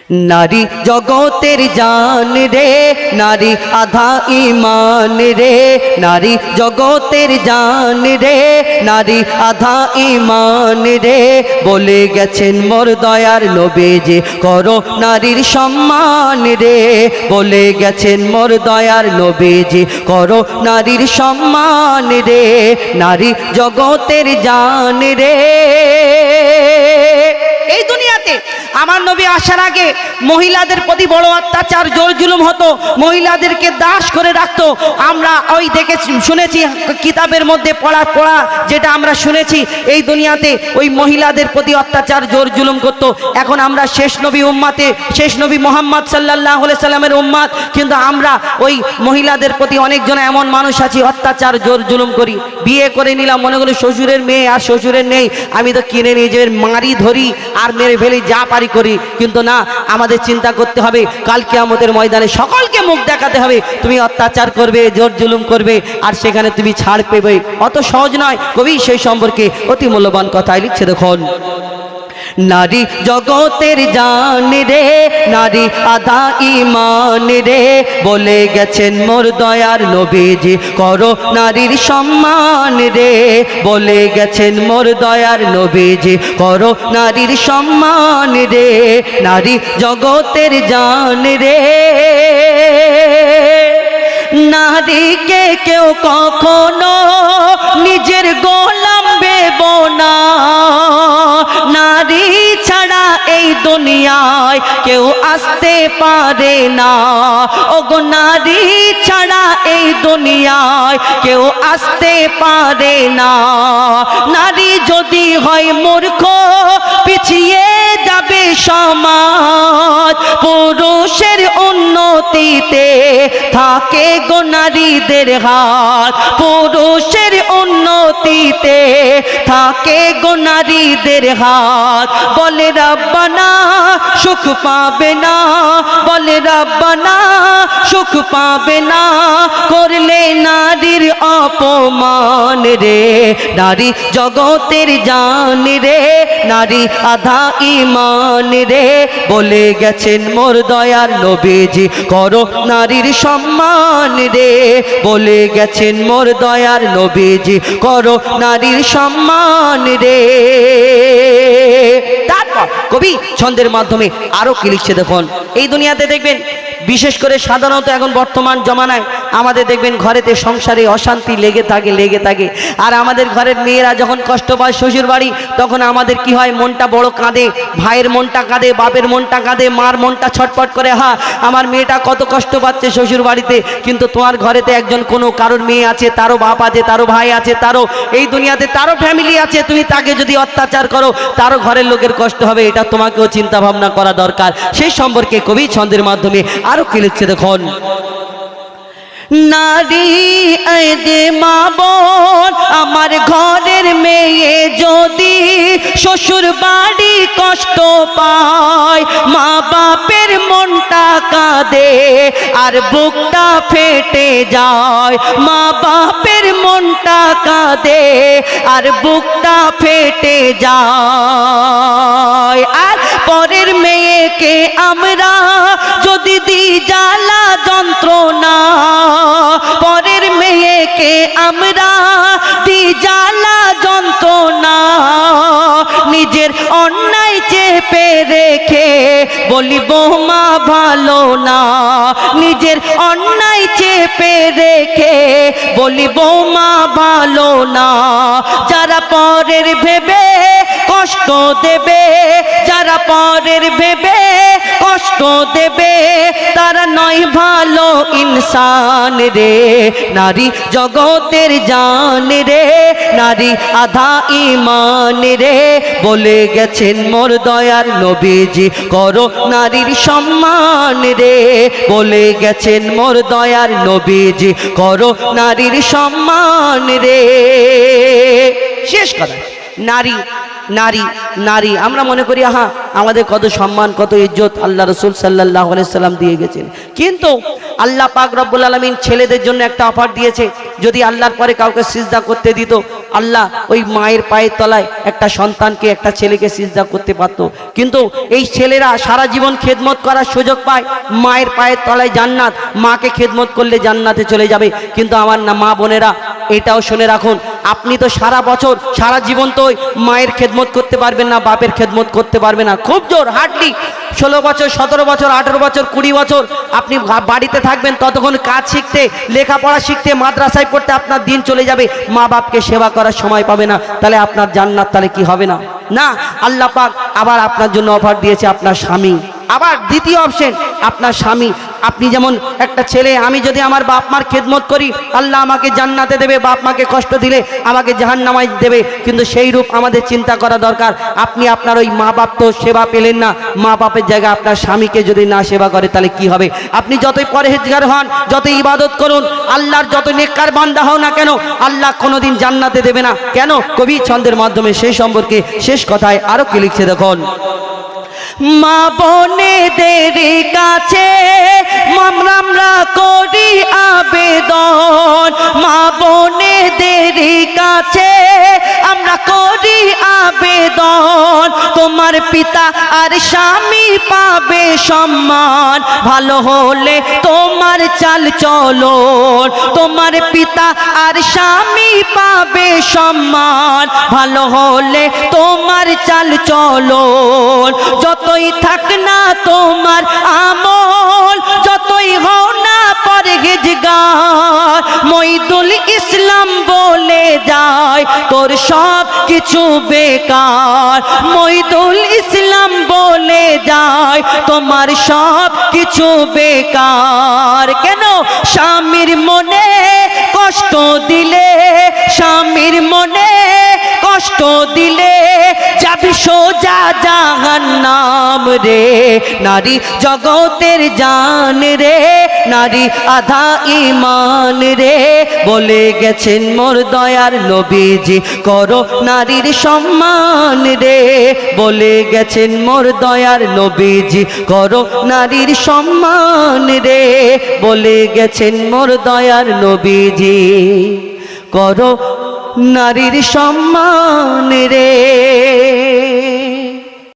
नारी जगतेर जान रे नारी आधा ईमान रे नारी जगतेर जान रे नारी आधा ईमान रे बोले गेছেন मोर दयार नबीजी करो नारीर सम्मान रे बोले गेছেন मोर दयार नबीजी करो नारीर सम्मान रे नारी जगतेर जान रे। এই দুনিয়াতে আমার নবী আসার আগে মহিলাদের প্রতি বড় অত্যাচার জোর জুলুম হতো, মহিলাদেরকে দাস করে রাখতো। আমরা ওই দেখে শুনেছি কিতাবের মধ্যে পড়া যেটা আমরা শুনেছি এই দুনিয়াতে ওই মহিলাদের প্রতি অত্যাচার জোর জুলুম করতো। এখন আমরা শেষ নবী উম্মাতে শেষ নবী মুহাম্মদ সাল্লাল্লাহু আলাইহি সাল্লামের উম্মাত, কিন্তু আমরা ওই মহিলাদের প্রতি অনেকজন এমন মানুষ আছি অত্যাচার জোর জুলুম করি। বিয়ে করে নিলাম মনে করি শ্বশুরের মেয়ে আর শ্বশুরের নেই, আমি তো কিনে নিয়ে যে মারি ধরি আর মেরে ফেলি যা পারি করি, কিন্তু না, আমাদের চিন্তা করতে হবে কাল কিয়ামতের ময়দানে সকলকে মুখ দেখাতে হবে। তুমি অত্যাচার করবে, জোর জুলুম করবে আর সেখানে তুমি ছাড় পেবে, অত সহজ নয়। কবি সেই সম্পর্কে অতি মূল্যবান কথাই লিখছে, দেখুন। नारी जगतेर जान रे नारी आधा ईमान रे बोले गेছেন मोर दयार नबीजी करो नारीर सम्मान रे बोले गेছেন मोर दयार नबीजी करो नारीर सम्मान रे नारी जगतेर जान रे। नारी के केउ कखनो निजेर गोलाम भेबो ना, नारी छाड़ा এই দুনিয়ায় কেউ আসতে পারে না। ওগো নারী ছাড়া এই দুনিয়ায় কেউ আসতে পারে না। নারী যদি হয় মূর্খ পিছিয়ে যাবে সমাজ, পুরুষের উন্নতিতে থাকে গো নারীদের হাত, পুরুষের উন্নতিতে থাকে গো নারীদের হাত। বলে রব্বানা সুখ পাবে না, বলে রব্বানা সুখ পাবে না করলে নারীর অপমান রে। নারী জগতের জান রে নারী আধা ঈমান রে বলে গেছেন মোর দয়ার নবীজি করো নারীর সম্মান রে বলে গেছেন মোর দয়ার নবীজি করো নারীর সম্মান রে। তারপর কবি ছন্দের মাধ্যমে আরো কি লিখছে দেখুন। এই দুনিয়াতে দেখবেন বিশেষ করে সাধারণত এখন বর্তমান জমানায় আমাদের দেখবেন ঘরেতে সংসারে অশান্তি লেগে থাকে আর আমাদের ঘরের মেয়েরা যখন কষ্ট পায় শ্বশুর বাড়ি তখন আমাদের কি হয়, মনটা বড় কাঁদে, ভাইয়ের মনটা কাঁদে, বাপের মনটা কাঁদে, মার মনটা ছটফট করে, হ্যাঁ আমার মেয়েটা কত কষ্ট পাচ্ছে শ্বশুর বাড়িতে। কিন্তু তোমার ঘরেতে একজন কোনো কারোর মেয়ে আছে, তারও বাপ আছে, তারও ভাই আছে, তারও এই দুনিয়াতে তারও ফ্যামিলি আছে, তুমি তাকে যদি অত্যাচার করো তারও ঘরের লোকের কষ্ট হবে, এটা তোমাকেও চিন্তা ভাবনা করা দরকার। সেই সম্পর্কে কবি ছন্দের মাধ্যমে আরো কি লিখছে দেখুন। নারী এই যে মা বোন আমার ঘরের মেয়ে যদি শ্বশুর বাড়ি কষ্ট পায়, মা বাপের মনটা কাঁদে আর বুকটা ফেটে যায়, মা বাপের মনটা কাঁদে আর বুকটা ফেটে যায়। আর পরের মেয়েকে আমরা যদি দিই জ্বালা যন্ত্রণা, পরের মেয়েকে আমরা দিই জ্বালা যন্ত্রণা, নিজের অন্যায় চেপে রেখে বলি বৌমা ভালো না, নিজের অন্যায় চেপে রেখে বলি বৌমা ভালো না। যারা পরের ভেবে কষ্ট দেবে, যারা পরের ভেবে কষ্ট দেবে তারা নয় ভালো ইনসান রে। নারী জগতের জান রে নারী আধা ঈমান রে বলে গেছেন মোর দয়ার নবীজি করো নারীর সম্মান রে বলে গেছেন মোর দয়ার নবীজি করো নারীর সম্মান রে। শেষ কথা, নারী নারী নারী আমরা মনে করি আহা আমাদের কত সম্মান কত ইজ্জত আল্লাহ রাসূল সাল্লাল্লাহু আলাইহি সাল্লাম দিয়ে গেছেন, কিন্তু আল্লাহ পাক রব্বুল আলামিন ছেলেদের জন্য একটা অফার দিয়েছে, যদি আল্লাহর পরে কাউকে সিজদা করতে দিত আল্লাহ ওই মায়ের পায়ের তলায় একটা সন্তানকে, একটা ছেলেকে সিজদা করতে পারতো। কিন্তু এই ছেলেরা সারা জীবন খেদমত করার সুযোগ পায়, মায়ের পায়ের তলায় জান্নাত, মাকে খেদমত করলে জান্নাতে চলে যাবে। কিন্তু আমার না মা বোনেরা, এটাও শুনে রাখুন, আপনি তো সারা বছর সারা জীবন তো ওই মায়ের খেদমত করতে পারবেন না, বাপের খেদমত করতে পারবেন না। খুব জোর হার্ডলি 16 বছর, 17 বছর, 18 বছর, 20 বছর আপনি বাড়িতে থাকবেন, ততক্ষণ কাজ শিখতে, লেখাপড়া শিখতে, মাদ্রাসায় পড়তে আপনার দিন চলে যাবে, মা বাপকে সেবা করার সময় পাবে না। তাহলে আপনার জান্নাত তাহলে কি হবে না? না, আল্লাহ পাক আবার আপনার জন্য অফার দিয়েছে আপনার স্বামী। আবার দ্বিতীয় অপশন আপনার স্বামী। আপনি যেমন একটা ছেলে, আমি যদি আমার বাপ মার খেদমত করি, আল্লাহ আমাকে জান্নাতে দেবে, বাপ মাকে কষ্ট দিলে আমাকে জাহান্নামায় দেবে। কিন্তু সেই রূপ আমাদের চিন্তা করা দরকার। আপনি আপনার ওই মা বাপ তো সেবা পেলেন না, মা বাপের জায়গায় আপনার স্বামীকে যদি না সেবা করে তাহলে কি হবে? আপনি যতই পরহেজগার হন, যতই ইবাদত করুন, আল্লাহর যত নেককার বান্দা হও না কেন, আল্লাহ কোনোদিন জান্নাতে দেবে না। কেন? কবি ছন্দের মাধ্যমে সেই সম্পর্কে শেষ কথায় আরো কি লিখছে দেখুন। মা বোনেদের কাছে আমরা করি আবেদন, মা বোনেদের কাছে আমরা করি আবেদন, তোমার পিতা আর স্বামী পাবে সম্মান, ভালো হলে তোমার চাল চলন, তোমার পিতা আর স্বামী পাবে সম্মান, ভালো হলে তোমার চাল চলন। যতই থাক না তোমার আমল, যতই হও না পরহেজগার, মঈদুল ইসলাম বলে যায় তোর সব কিছু বেকার, মঈদুল ইসলাম বলে যায় তোমার সব কিছু বেকার। কেন? স্বামীর মনে কষ্ট দিলে, স্বামীর মনে কষ্ট দিলে যাবি সোজা জাহান্নাম রে, নারী জগতের জান রে, নারী আধা ঈমান রে, বলে গেছেন মোর দয়ার নবীজি করো নারীর সম্মান রে, বলে গেছেন মোর দয়ার নবীজি করো নারীর সম্মান রে, বলে গেছেন মোর দয়ার নবীজি করো নারীর সম্মান রে।